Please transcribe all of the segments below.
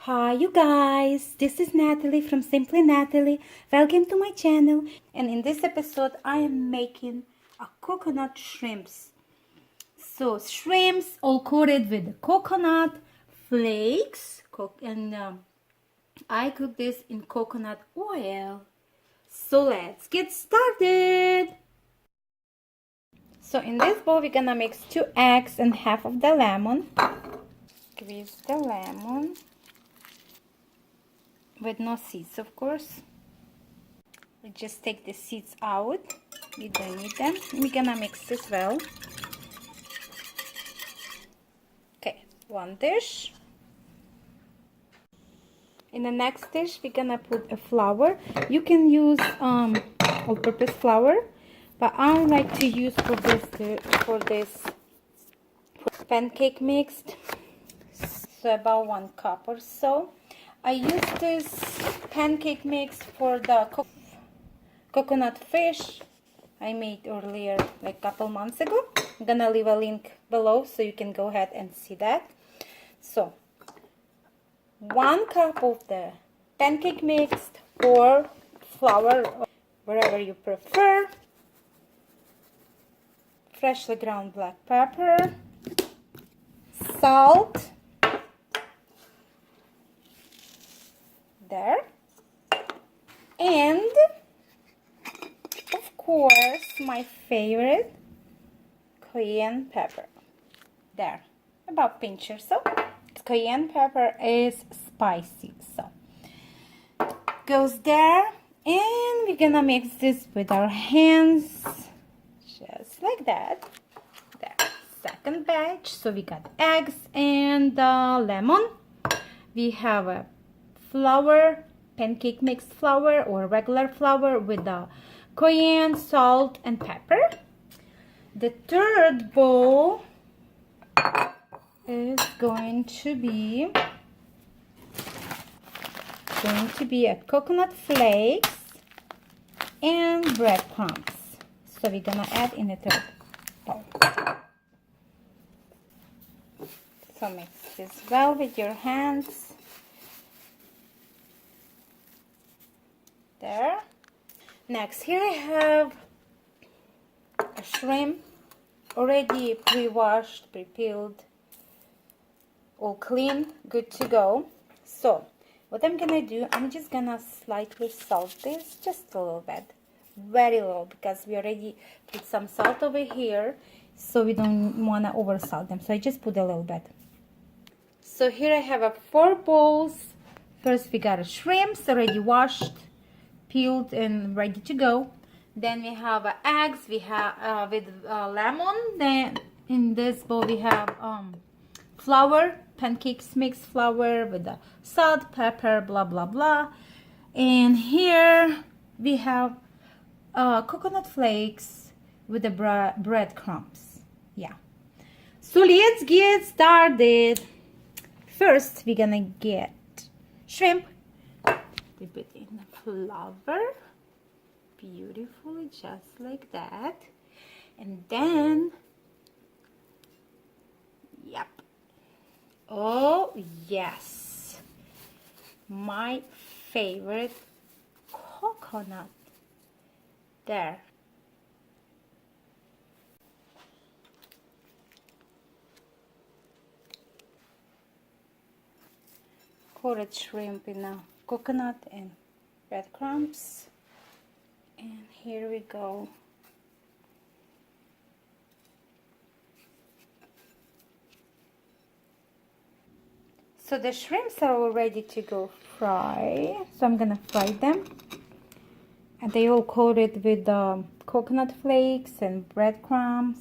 Hi you guys, this is Natalie from Simply Natalie. Welcome to my channel, and in this episode I am making a coconut shrimps. So shrimps all coated with coconut flakes and I cook this in coconut oil. So let's get started. So in this bowl we're gonna mix 2 eggs and half of the lemon. Squeeze the lemon. With no seeds, of course. We just take the seeds out. We don't need them. We're gonna mix this well. Okay, one dish. In the next dish, we're gonna put a flour. You can use all-purpose flour, but I like to use for this pancake mixed. So about 1 cup or so. I use this pancake mix for the coconut fish I made earlier, like a couple months ago. I'm gonna leave a link below so you can go ahead and see that. So 1 cup of the pancake mix or flour, wherever you prefer. Freshly ground black pepper, salt, there, and of course my favorite, cayenne pepper, there, about pinch or so. Cayenne pepper is spicy, so goes there, and we're gonna mix this with our hands just like that. There, second batch. So we got eggs and lemon. We have a flour, pancake mix flour or regular flour with the cayenne, salt, and pepper. The third bowl is going to be a coconut flakes and breadcrumbs. So we're gonna add in the third bowl. So mix this well with your hands. There. Next, here I have a shrimp already pre-washed, pre-peeled, all clean, good to go. So what I'm gonna do, I'm just gonna slightly salt this, just a little bit, very little, because we already put some salt over here, so we don't want to over salt them. So I just put a little bit. So here I have 4 bowls. First we got a shrimps already washed, peeled, and ready to go. Then we have eggs. We have with lemon. Then in this bowl we have flour, pancakes mix flour with the salt, pepper, blah blah blah. And here we have coconut flakes with the breadcrumbs. Yeah. So let's get started. First we're gonna get shrimp. Dip it in the flour beautifully, just like that, and then yep, oh yes, my favorite coconut, there. Coated shrimp in a coconut and breadcrumbs, and here we go. So the shrimps are all ready to go fry, so I'm gonna fry them, and they all coated with coconut flakes and breadcrumbs.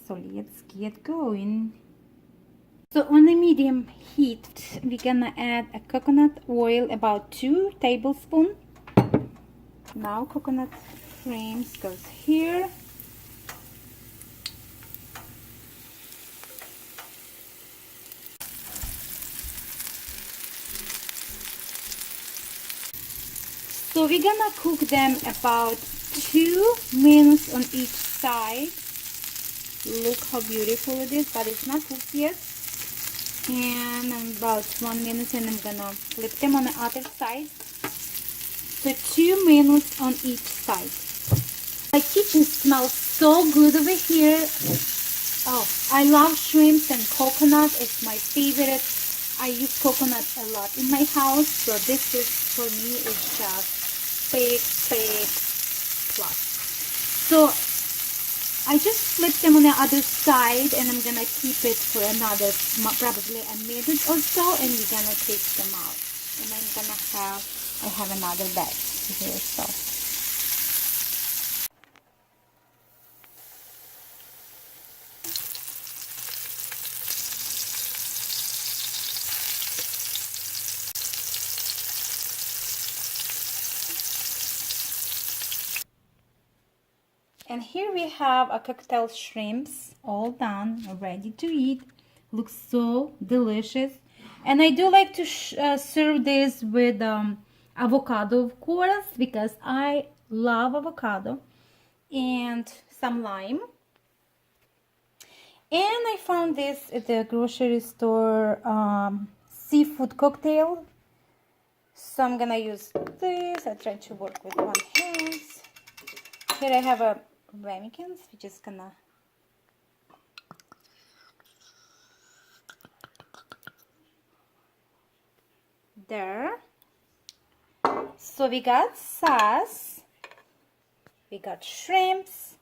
So let's get going. So on a medium heat, we're gonna add a coconut oil, about 2 tablespoons. Now coconut shrimps goes here. So we're gonna cook them about 2 minutes on each side. Look how beautiful it is, but it's not cooked yet. And about 1 minute, and I'm gonna flip them on the other side. So 2 minutes on each side. My kitchen smells so good over here. Oh, I love shrimps and coconut. It's my favorite. I use coconut a lot in my house, so this is, for me, is just big plus. So I just flip them on the other side, and I'm gonna keep it for another probably a minute or so, and we're gonna take them out. And I'm gonna I have another bag here, so. And here we have a cocktail shrimps, all done, ready to eat. Looks so delicious. And I do like to serve this with avocado, of course, because I love avocado, and some lime. And I found this at the grocery store, seafood cocktail. So I'm gonna use this. I try to work with one hand. Here I have a ramekins. We're just gonna there. So we got sauce, we got shrimps,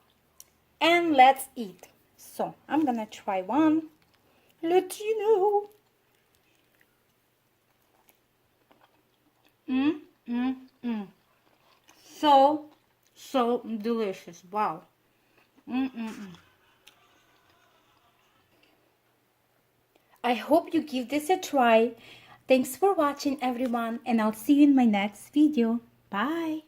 and let's eat. So I'm gonna try one. Let you know. So delicious. Wow. I hope you give this a try. Thanks for watching, everyone, and I'll see you in my next video. Bye.